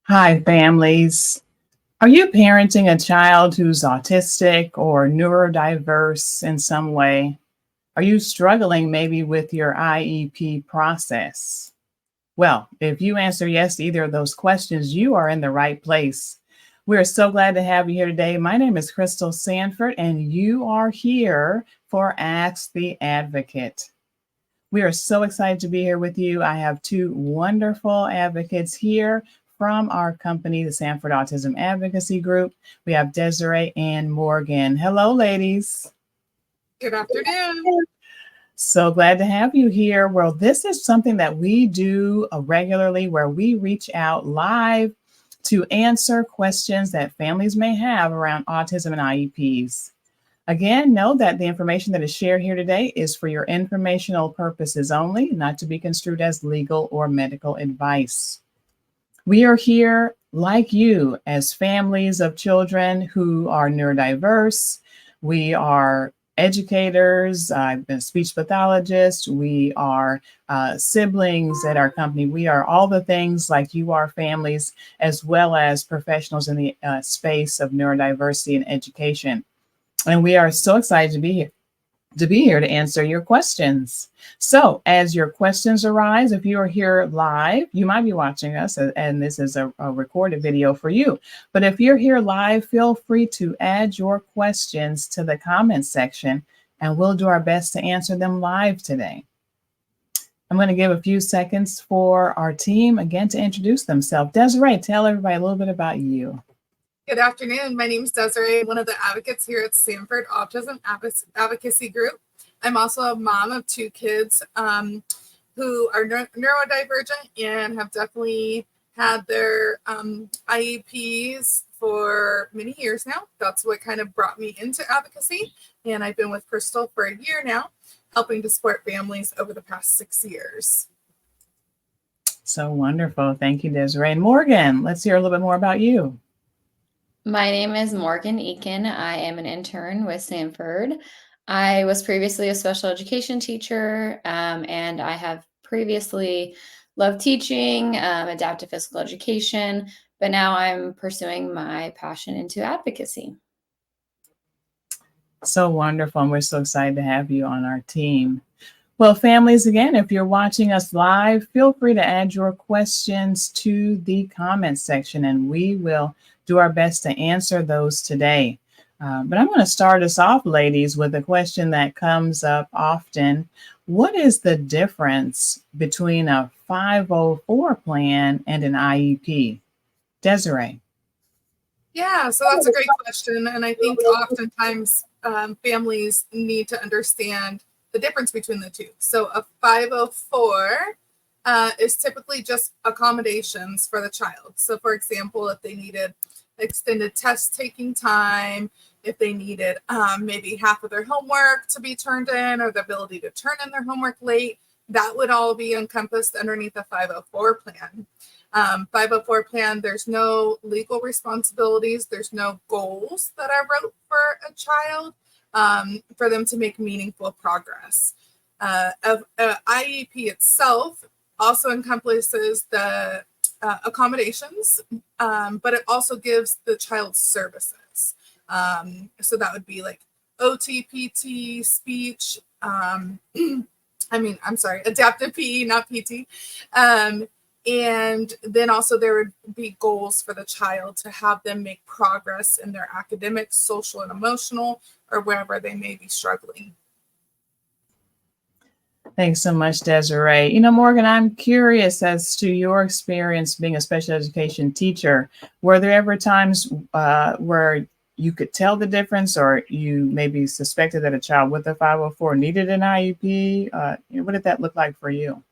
Hi, families. Are you parenting a child who's autistic or neurodiverse in some way? Are you struggling maybe with your IEP process? Well, if you answer yes to either of those questions, you are in the right place. We're so glad to have you here today. My name is Crystal Sanford, and you are here for Ask the Advocate. We are so excited to be here with you. I have two wonderful advocates here from our company, the Sanford Autism Advocacy Group. We have Desiree and Morgan. Hello, ladies. Good afternoon. So glad to have you here. Well, this is something that we do regularly where we reach out live to answer questions that families may have around autism and IEPs. Again, know that the information that is shared here today is for your informational purposes only, not to be construed as legal or medical advice. We are here, like you, as families of children who are neurodiverse. We are educators, I've been a speech pathologist, we are siblings at our company. We are all the things like you are families, as well as professionals in the space of neurodiversity and education. And we are so excited to be here to answer your questions. So, as your questions arise, if you are here live, you might be watching us, and this is a recorded video for you. But if you're here live, feel free to add your questions to the comments section, and we'll do our best to answer them live today. I'm going to give a few seconds for our team again to introduce themselves. Desiree, tell everybody a little bit about you. Good afternoon. My name is Desiree, one of the advocates here at Sanford Autism Advocacy Group. I'm also a mom of two kids who are neurodivergent and have definitely had their IEPs for many years now. That's what kind of brought me into advocacy. And I've been with Crystal for a year now, helping to support families over the past 6 years. So wonderful. Thank you, Desiree. And Morgan, let's hear a little bit more about you. My name is Morgan Eakin. I am an intern with Sanford. I was previously a special education teacher, and I have previously loved teaching, adaptive physical education, but now I'm pursuing my passion into advocacy. So wonderful. And we're so excited to have you on our team. Well, families, again, if you're watching us live, feel free to add your questions to the comments section, and we will do our best to answer those today. But I'm going to start us off, ladies, with a question that comes up often. What is the difference between a 504 plan and an IEP? Desiree. Yeah, so that's a great question. And I think oftentimes families need to understand the difference between the two. So a 504 is typically just accommodations for the child. So for example, if they needed extended test taking time, if they needed maybe half of their homework to be turned in or the ability to turn in their homework late, that would all be encompassed underneath a 504 plan. 504 plan, there's no legal responsibilities, there's no goals that I wrote for a child for them to make meaningful progress. IEP itself also encompasses the accommodations, but it also gives the child services. So that would be like OT, PT, speech, adaptive PE, not PT. And then also there would be goals for the child to have them make progress in their academic, social, and emotional, or wherever they may be struggling. Thanks so much, Desiree. Morgan, I'm curious as to your experience being a special education teacher. Were there ever times where you could tell the difference, or you maybe suspected that a child with a 504 needed an IEP? What did that look like for you?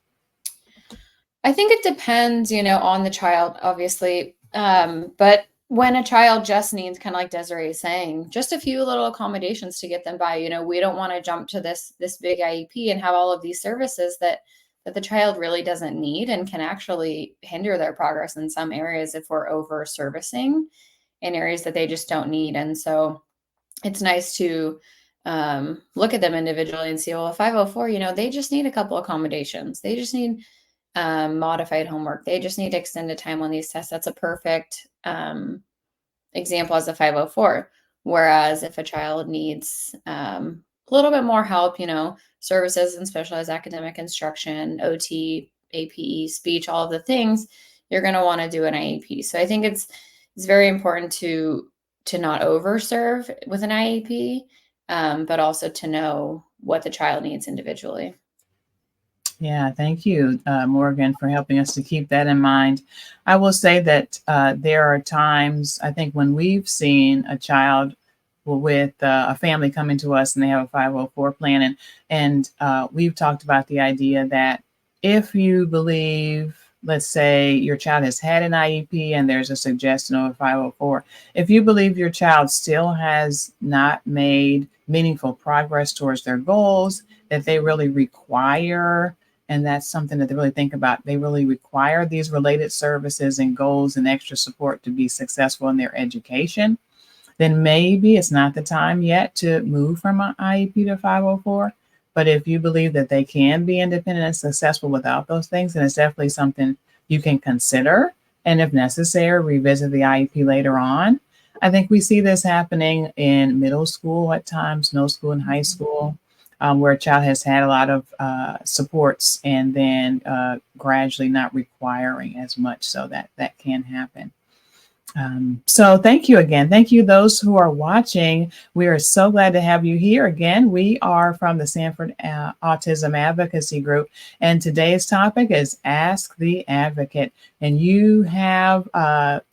I think it depends, on the child, obviously. But when a child just needs, kind of like Desiree is saying, just a few little accommodations to get them by, we don't want to jump to this big IEP and have all of these services that the child really doesn't need and can actually hinder their progress in some areas if we're over servicing in areas that they just don't need. And so it's nice to look at them individually and see, well, a 504, they just need a couple accommodations. They just need modified homework. They just need extended time on these tests. That's a perfect example as a 504. Whereas if a child needs a little bit more help, services and specialized academic instruction, OT, APE, speech, all of the things, you're going to want to do an IEP. So I think it's very important to not overserve with an IEP, but also to know what the child needs individually. Yeah, thank you, Morgan, for helping us to keep that in mind. I will say that there are times, I think, when we've seen a child with a family coming to us and they have a 504 plan, and we've talked about the idea that if you believe, let's say your child has had an IEP and there's a suggestion of a 504, if you believe your child still has not made meaningful progress towards their goals, that they really require, and that's something that they really think about, they really require these related services and goals and extra support to be successful in their education, then maybe it's not the time yet to move from an IEP to 504. But if you believe that they can be independent and successful without those things, then it's definitely something you can consider. And if necessary, revisit the IEP later on. I think we see this happening in middle school at times, middle school and high school, where a child has had a lot of supports and then gradually not requiring as much. So that can happen. So thank you again. Thank you, those who are watching. We are so glad to have you here again. We are from the Sanford Autism Advocacy Group, and today's topic is Ask the Advocate. And you have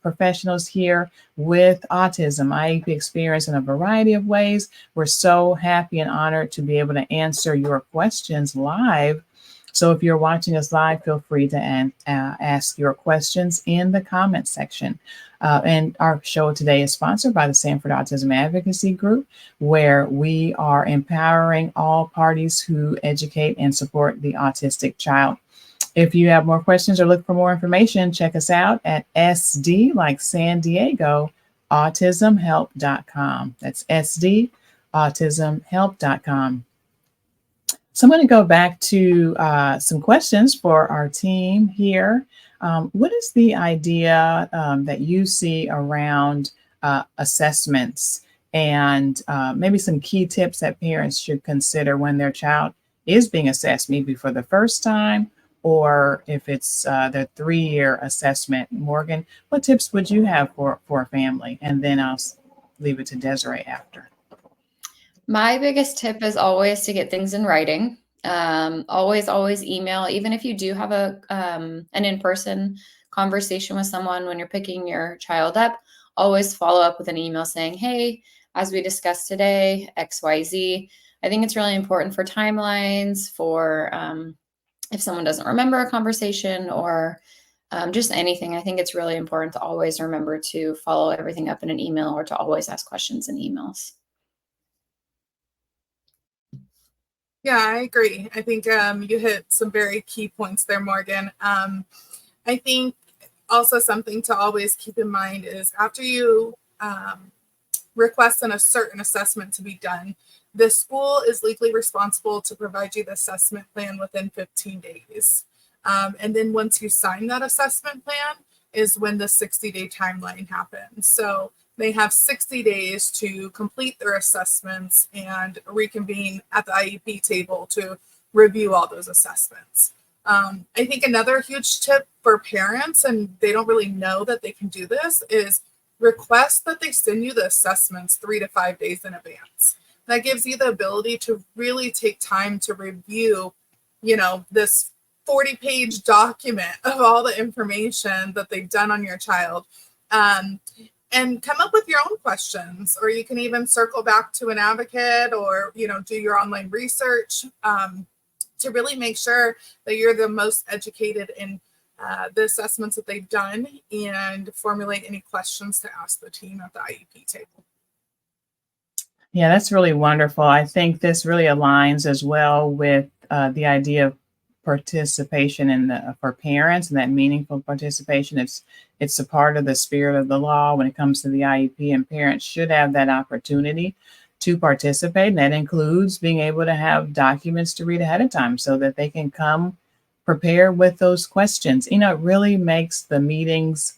professionals here with autism, IEP experience in a variety of ways. We're so happy and honored to be able to answer your questions live. So if you're watching us live, feel free to ask your questions in the comments section. And our show today is sponsored by the Sanford Autism Advocacy Group, where we are empowering all parties who educate and support the autistic child. If you have more questions or look for more information, check us out at SD, like San Diego, autismhelp.com. That's SD, autismhelp.com. So I'm going to go back to some questions for our team here. What is the idea that you see around assessments and maybe some key tips that parents should consider when their child is being assessed, maybe for the first time, or if it's their 3-year assessment? Morgan, what tips would you have for a family? And then I'll leave it to Desiree after. My biggest tip is always to get things in writing. Always email, even if you do have an in-person conversation with someone when you're picking your child up, always follow up with an email saying, hey, as we discussed today, XYZ. I think it's really important for timelines, for if someone doesn't remember a conversation or just anything. I think it's really important to always remember to follow everything up in an email or to always ask questions in emails. Yeah, I agree. I think you hit some very key points there, Morgan. I think also something to always keep in mind is after you request a certain assessment to be done, the school is legally responsible to provide you the assessment plan within 15 days. And then once you sign that assessment plan is when the 60-day timeline happens. So they have 60 days to complete their assessments and reconvene at the IEP table to review all those assessments. I think another huge tip for parents, and they don't really know that they can do this, is request that they send you the assessments 3 to 5 days in advance. That gives you the ability to really take time to review, this 40-page document of all the information that they've done on your child. And come up with your own questions, or you can even circle back to an advocate or, do your online research to really make sure that you're the most educated in the assessments that they've done and formulate any questions to ask the team at the IEP table. Yeah, that's really wonderful. I think this really aligns as well with the idea of participation for parents, and that meaningful participation. It's a part of the spirit of the law when it comes to the IEP, and parents should have that opportunity to participate. And that includes being able to have documents to read ahead of time so that they can come prepared with those questions. You know, it really makes the meetings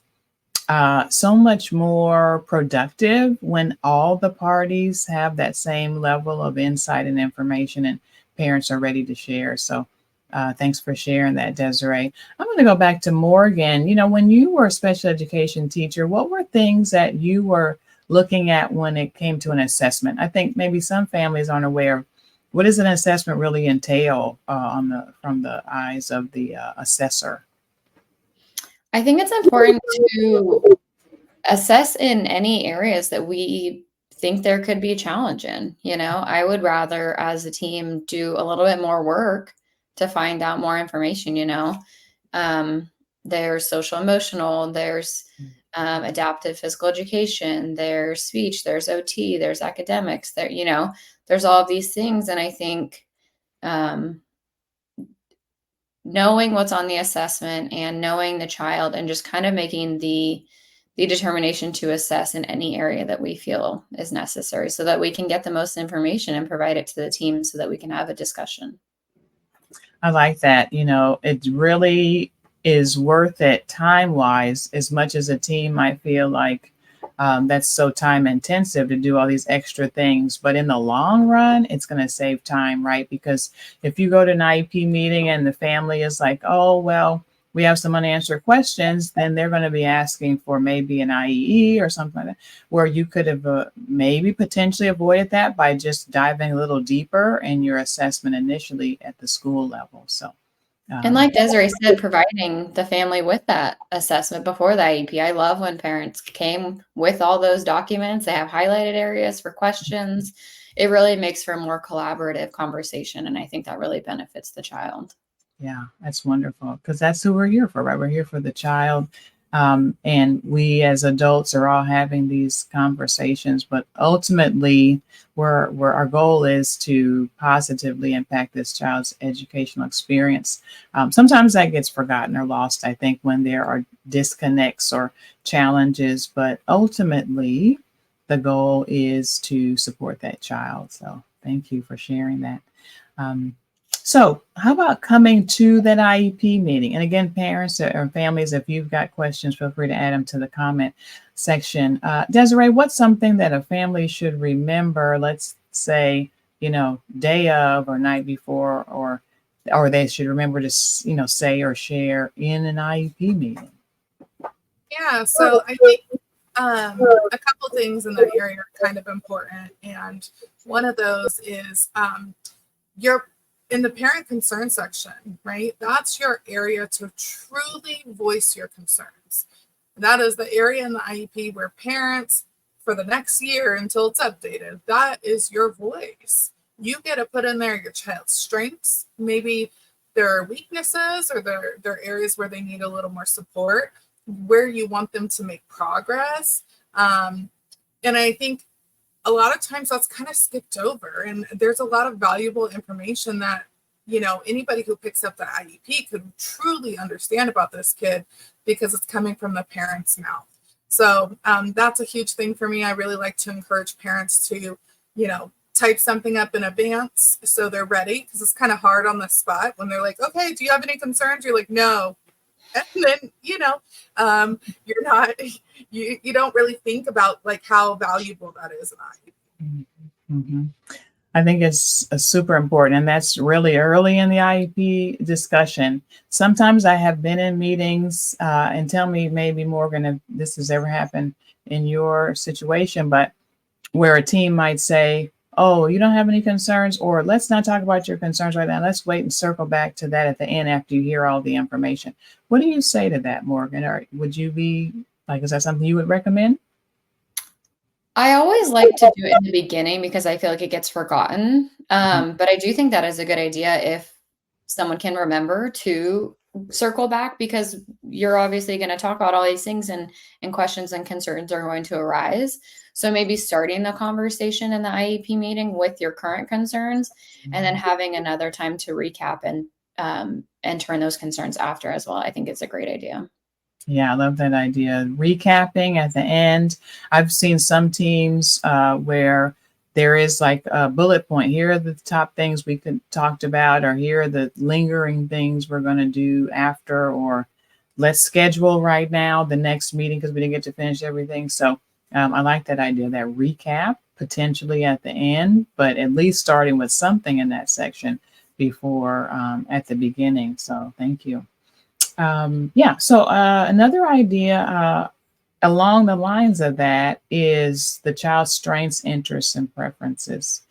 so much more productive when all the parties have that same level of insight and information and parents are ready to share. So thanks for sharing that, Desiree. I'm going to go back to Morgan. You know, when you were a special education teacher, what were things that you were looking at when it came to an assessment? I think maybe some families aren't aware of what does an assessment really entail from the eyes of the assessor. I think it's important to assess in any areas that we think there could be a challenge in. You know, I would rather, as a team, do a little bit more work to find out more information. You know, there's social emotional, there's adaptive physical education, there's speech, there's OT, there's academics, there, you know, there's all of these things. And I think knowing what's on the assessment and knowing the child and just kind of making the determination to assess in any area that we feel is necessary so that we can get the most information and provide it to the team so that we can have a discussion. I like that. You know, it really is worth it time-wise, as much as a team might feel like that's so time intensive to do all these extra things. But in the long run, it's going to save time, right? Because if you go to an IEP meeting and the family is like, oh, well, we have some unanswered questions, then they're going to be asking for maybe an IEE or something like that, where you could have maybe potentially avoided that by just diving a little deeper in your assessment initially at the school level. So, and like Desiree said, providing the family with that assessment before the IEP. I love when parents came with all those documents. They have highlighted areas for questions. It really makes for a more collaborative conversation. And I think that really benefits the child. Yeah, that's wonderful, because that's who we're here for, right? We're here for the child. And we as adults are all having these conversations, but ultimately our goal is to positively impact this child's educational experience. Sometimes that gets forgotten or lost, I think, when there are disconnects or challenges, but ultimately the goal is to support that child. So thank you for sharing that. So how about coming to that IEP meeting? And again, parents or families, if you've got questions, feel free to add them to the comment section. Desiree, what's something that a family should remember, let's say, you know, day of or night before, or they should remember to, you know, say or share in an IEP meeting? Yeah, so I think a couple things in that area are kind of important. And one of those is in the parent concern section, right? That's your area to truly voice your concerns. That is the area in the IEP where parents, for the next year until it's updated, that is your voice. You get to put in there your child's strengths, maybe their weaknesses or their areas where they need a little more support, where you want them to make progress. And I think a lot of times that's kind of skipped over, and there's a lot of valuable information that, you know, anybody who picks up the IEP could truly understand about this kid because it's coming from the parent's mouth. So that's a huge thing for me. I really like to encourage parents to, you know, type something up in advance so they're ready, because it's kind of hard on the spot when they're like, okay, do you have any concerns? You're like, no. And then, you know, you're not, you don't really think about like how valuable that is in IEP. Mm-hmm. I think it's super important, and that's really early in the IEP discussion. Sometimes I have been in meetings, and tell me maybe, Morgan, if this has ever happened in your situation, but where a team might say, oh, you don't have any concerns, or let's not talk about your concerns right now. Let's wait and circle back to that at the end after you hear all the information. What do you say to that, Morgan? Or would you be like, is that something you would recommend? I always like to do it in the beginning because I feel like it gets forgotten. But I do think that is a good idea if someone can remember to circle back, because you're obviously going to talk about all these things, and questions and concerns are going to arise. So maybe starting the conversation in the IEP meeting with your current concerns, and then having another time to recap and turn those concerns after as well. I think it's a great idea. Yeah, I love that idea. Recapping at the end. I've seen some teams where there is like a bullet point. Here are the top things we could talked about, or here are the lingering things we're going to do after, or let's schedule right now the next meeting because we didn't get to finish everything. So I like that idea, that recap potentially at the end, but at least starting with something in that section before at the beginning. So thank you. So another idea along the lines of that is the child's strengths, interests, and preferences.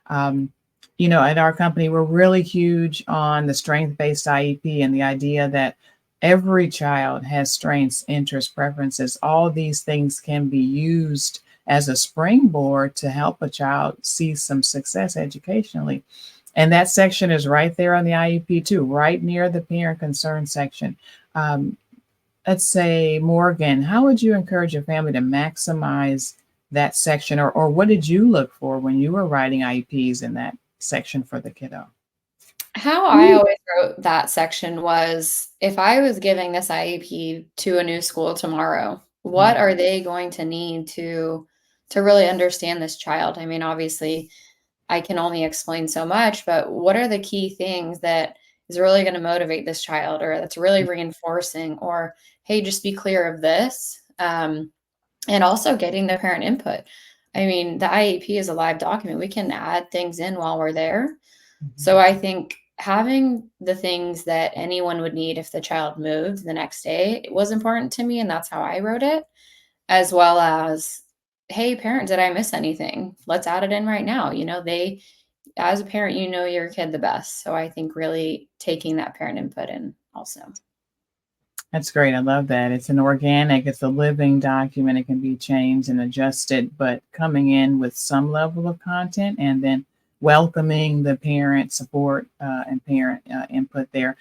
At our company, we're really huge on the strength-based IEP and the idea that every child has strengths, interests, preferences. All these things can be used as a springboard to help a child see some success educationally. And that section is right there on the IEP too, right near the parent concern section. Let's say, Morgan, how would you encourage your family to maximize that section? Or what did you look for when you were writing IEPs in that section for the kiddo? How I always wrote that section was, if I was giving this IEP to a new school tomorrow, what are they going to need to really understand this child? I mean, obviously, I can only explain so much, but what are the key things that is really going to motivate this child, or that's really reinforcing, or, hey, just be clear of this. And also getting the parent input. I mean, the IEP is a live document. We can add things in while we're there. So I think having the things that anyone would need if the child moved the next day was important to me. And that's how I wrote it, as well as, hey, parent, did I miss anything? Let's add it in right now. As a parent, you know your kid the best. So I think really taking that parent input in also. That's great. I love that. It's a living document. It can be changed and adjusted, but coming in with some level of content and then welcoming the parent support and parent input there.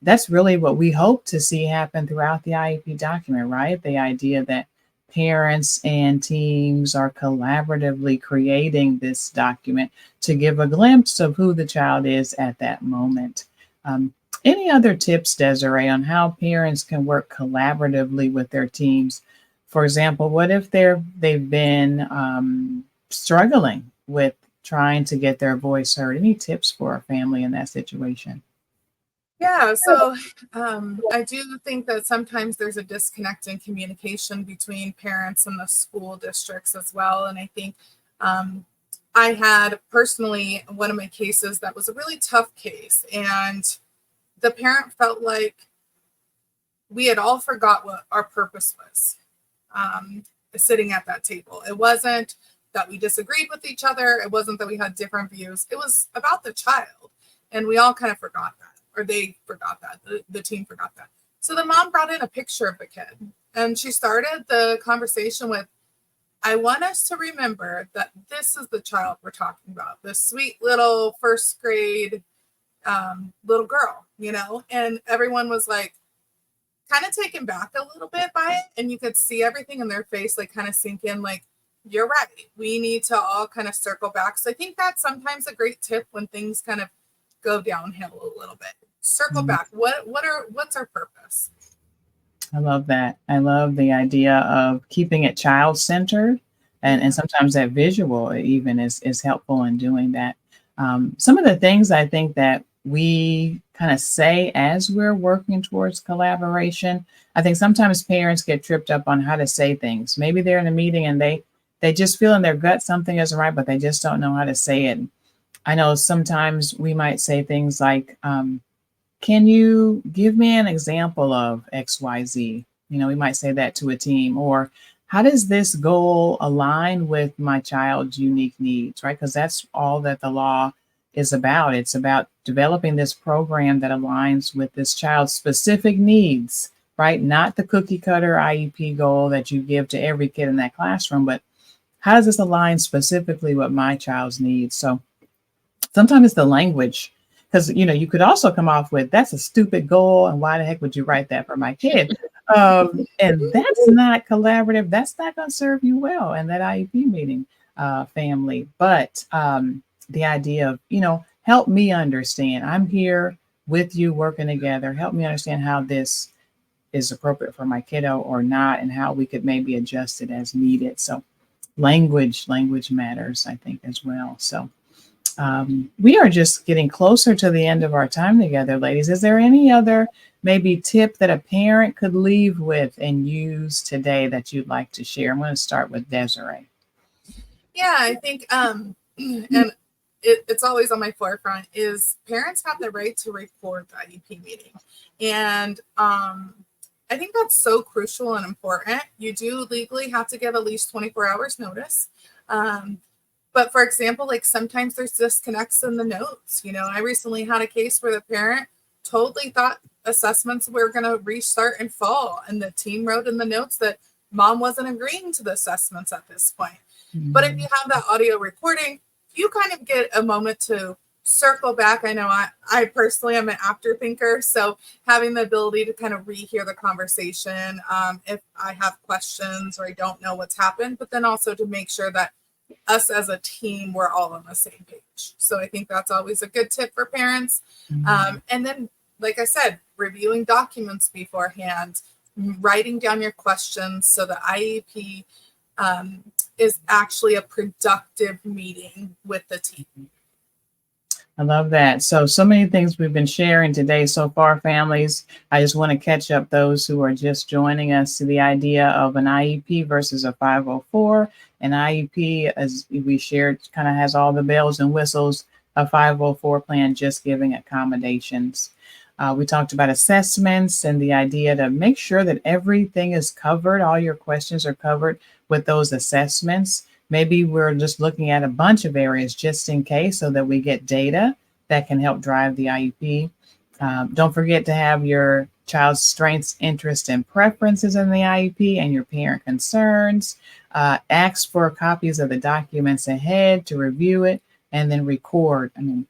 That's really what we hope to see happen throughout the IEP document, right? The idea that parents and teams are collaboratively creating this document to give a glimpse of who the child is at that moment. Any other tips, Desiree, on how parents can work collaboratively with their teams? For example, what if they've been struggling with trying to get their voice heard? Any tips for a family in that situation? Yeah, so I do think that sometimes there's a disconnect in communication between parents and the school districts as well. And I think I had personally one of my cases that was a really tough case, and the parent felt like we had all forgot what our purpose was sitting at that table. It wasn't that we disagreed with each other. It wasn't that we had different views. It was about the child. And we all kind of forgot that, or they forgot that, the team forgot that. So the mom brought in a picture of the kid, and she started the conversation with, I want us to remember that this is the child we're talking about, this sweet little first grade little girl, and everyone was like kind of taken back a little bit by it. And you could see everything in their face, like kind of sink in, like, you're right. We need to all kind of circle back. So I think that's sometimes a great tip when things kind of go downhill a little bit. Circle back. What's our purpose? I love that. I love the idea of keeping it child-centered, and sometimes that visual even is helpful in doing that. Some of the things I think that we kind of say as we're working towards collaboration, I think sometimes parents get tripped up on how to say things. Maybe they're in a meeting and they just feel in their gut something isn't right, but they just don't know how to say it. I know sometimes we might say things like, can you give me an example of XYZ? We might say that to a team. Or how does this goal align with my child's unique needs, right? Because that's all that the law is about. It's about developing this program that aligns with this child's specific needs, right? Not the cookie cutter IEP goal that you give to every kid in that classroom, but how does this align specifically with my child's needs? So sometimes it's the language, because you could also come off with, that's a stupid goal, and why the heck would you write that for my kid? And that's not collaborative. That's not going to serve you well in that IEP meeting, family. But the idea of, help me understand. I'm here with you working together. Help me understand how this is appropriate for my kiddo or not, and how we could maybe adjust it as needed. So language matters, I think, as well. So we are just getting closer to the end of our time together, ladies. Is there any other maybe tip that a parent could leave with and use today that you'd like to share? I'm going to start with Desiree. Yeah, I think, and it's always on my forefront, is parents have the right to record the IEP meeting. And I think that's so crucial and important. You do legally have to give at least 24 hours notice. But for example, like sometimes there's disconnects in the notes. You know, I recently had a case where the parent totally thought assessments were going to restart in fall. And the team wrote in the notes that mom wasn't agreeing to the assessments at this point. Mm-hmm. But if you have that audio recording, you kind of get a moment to circle back. I know I personally am an after thinker, so having the ability to kind of rehear the conversation if I have questions or I don't know what's happened, but then also to make sure that us as a team, we're all on the same page. So I think that's always a good tip for parents. Mm-hmm. And then, like I said, reviewing documents beforehand, writing down your questions so the IEP is actually a productive meeting with the team. I love that. So many things we've been sharing today so far, families. I just want to catch up those who are just joining us to the idea of an IEP versus a 504. An IEP, as we shared, kind of has all the bells and whistles. A 504 plan just giving accommodations. We talked about assessments and the idea to make sure that everything is covered. All your questions are covered with those assessments. Maybe we're just looking at a bunch of areas just in case so that we get data that can help drive the IEP. Don't forget to have your child's strengths, interests, and preferences in the IEP and your parent concerns. Ask for copies of the documents ahead to review it and then record. I mean,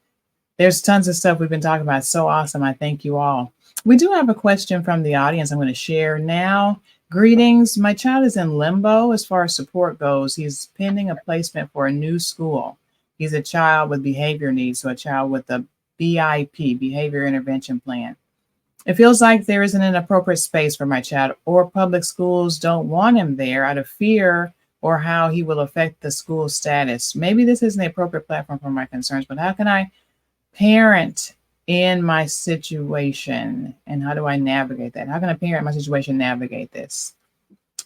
there's tons of stuff we've been talking about. It's so awesome. I thank you all. We do have a question from the audience I'm going to share now. Greetings. My child is in limbo as far as support goes. He's pending a placement for a new school. He's a child with behavior needs, so a child with a BIP, behavior intervention plan. It feels like there isn't an appropriate space for my child, or public schools don't want him there out of fear or how he will affect the school status. Maybe this isn't the appropriate platform for my concerns, but how can I parent in my situation, and how do I navigate that? How can a parent in my situation navigate this?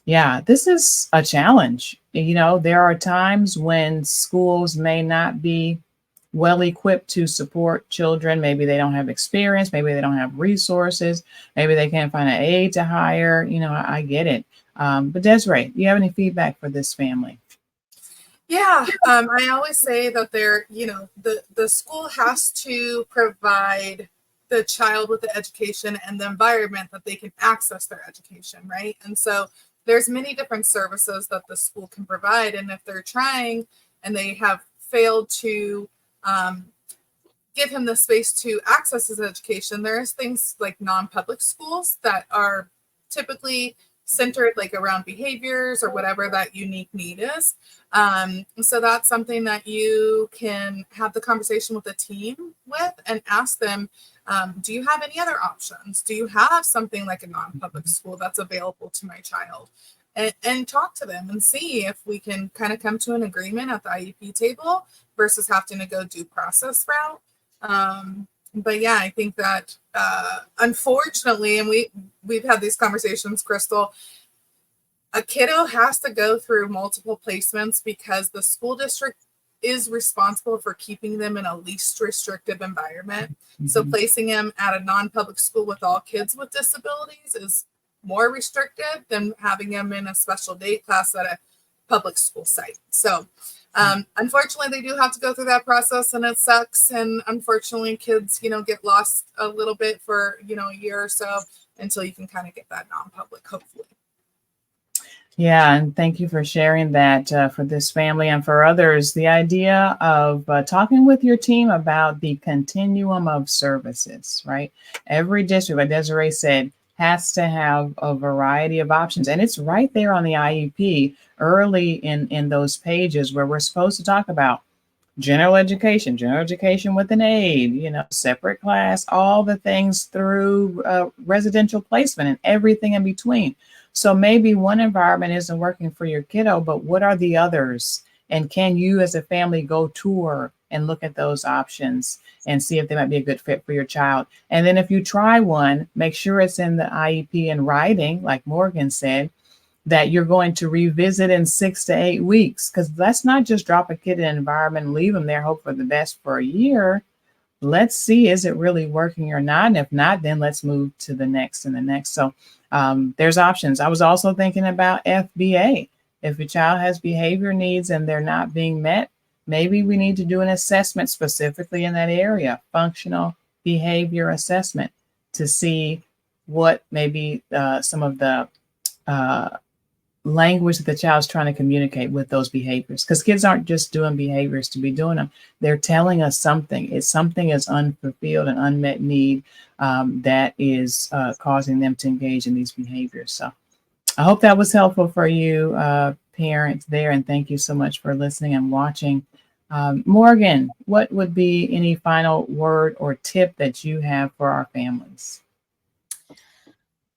Yeah, this is a challenge. You know, there are times when schools may not be well equipped to support children. Maybe they don't have experience. Maybe they don't have resources. Maybe they can't find an aide to hire. You know, I get it. But Desiree, do you have any feedback for this family? Yeah, I always say that the school has to provide the child with the education and the environment that they can access their education, right? And so there's many different services that the school can provide. And if they're trying and they have failed to give him the space to access his education, there's things like non-public schools that are typically centered like around behaviors or whatever that unique need is. So that's something that you can have the conversation with the team with and ask them, do you have any other options? Do you have something like a non-public school that's available to my child? And talk to them and see if we can kind of come to an agreement at the IEP table versus having to go due process route. But yeah, I think that unfortunately, and we've had these conversations, Crystal, a kiddo has to go through multiple placements because the school district is responsible for keeping them in a least restrictive environment. Mm-hmm. So placing them at a non-public school with all kids with disabilities is more restrictive than having them in a special day class at a public school site. So unfortunately, they do have to go through that process, and it sucks. And unfortunately, kids, get lost a little bit for, a year or so until you can kind of get that non-public, hopefully. Yeah, and thank you for sharing that for this family and for others. The idea of talking with your team about the continuum of services, right? Every district, like Desiree said, has to have a variety of options. And it's right there on the IEP early in those pages where we're supposed to talk about general education with an aide, separate class, all the things through residential placement and everything in between. So maybe one environment isn't working for your kiddo, but what are the others? And can you as a family go tour and look at those options and see if they might be a good fit for your child? And then if you try one, make sure it's in the IEP in writing, like Morgan said, that you're going to revisit in 6 to 8 weeks. Because let's not just drop a kid in an environment and leave them there, hope for the best for a year. Let's see, is it really working or not? And if not, then let's move to the next and the next. So there's options. I was also thinking about FBA. If a child has behavior needs and they're not being met, maybe we need to do an assessment specifically in that area, functional behavior assessment, to see what maybe some of the language that the child's trying to communicate with those behaviors. Because kids aren't just doing behaviors to be doing them. They're telling us something. It's something is unfulfilled, an unmet need that is causing them to engage in these behaviors. So I hope that was helpful for you, parents there. And thank you so much for listening and watching. Morgan, what would be any final word or tip that you have for our families?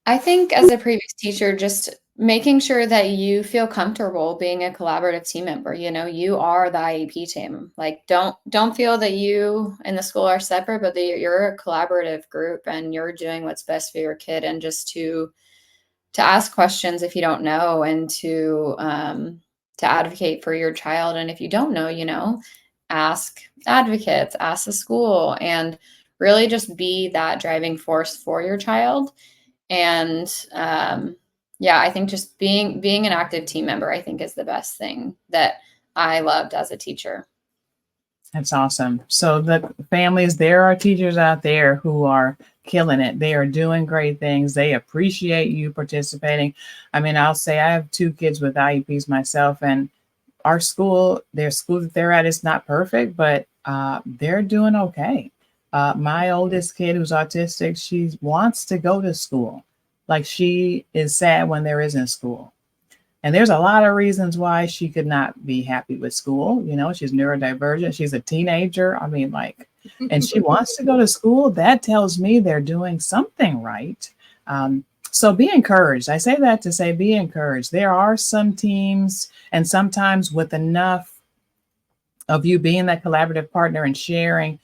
I think as a previous teacher, just making sure that you feel comfortable being a collaborative team member. You know, you are the IEP team. Like, don't feel that you and the school are separate, but that you're a collaborative group and you're doing what's best for your kid. And just to ask questions if you don't know, and to advocate for your child. And if you don't know, you know, ask advocates, ask the school, and really just be that driving force for your child. And yeah, I think just being an active team member, I think, is the best thing that I loved as a teacher. That's awesome. So the families, there are teachers out there who are killing it. They are doing great things. They appreciate you participating. I mean, I'll say I have 2 kids with IEPs myself, and our school, their school that they're at is not perfect, but they're doing okay. My oldest kid who's autistic, she wants to go to school. Like, she is sad when there isn't school. And there's a lot of reasons why she could not be happy with school. You know, she's neurodivergent. She's a teenager. I mean, like, and she wants to go to school. That tells me they're doing something right. So be encouraged. I say that to say be encouraged. There are some teams, and sometimes with enough of you being that collaborative partner and sharing,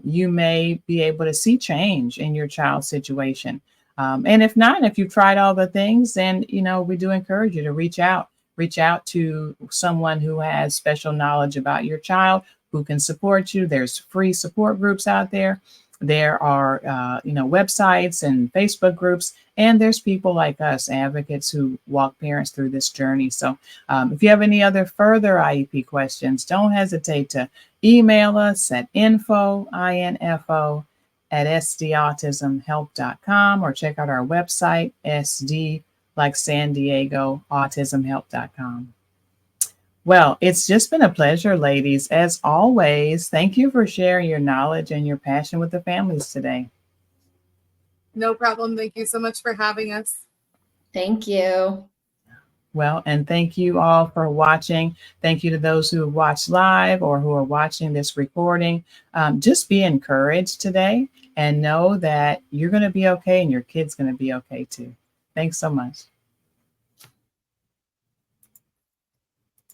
you may be able to see change in your child's situation. And if not, if you've tried all the things, then, you know, we do encourage you to reach out to someone who has special knowledge about your child, who can support you. There's free support groups out there. There are, you know, websites and Facebook groups, and there's people like us, advocates, who walk parents through this journey. So if you have any other further IEP questions, don't hesitate to email us at info, at sdautismhelp.com, or check out our website, SD, like San Diego, autismhelp.com. Well, it's just been a pleasure, ladies. As always, thank you for sharing your knowledge and your passion with the families today. No problem. Thank you so much for having us. Thank you. Well, and thank you all for watching. Thank you to those who have watched live or who are watching this recording. Just be encouraged today and know that you're going to be okay and your kid's going to be okay too. Thanks so much.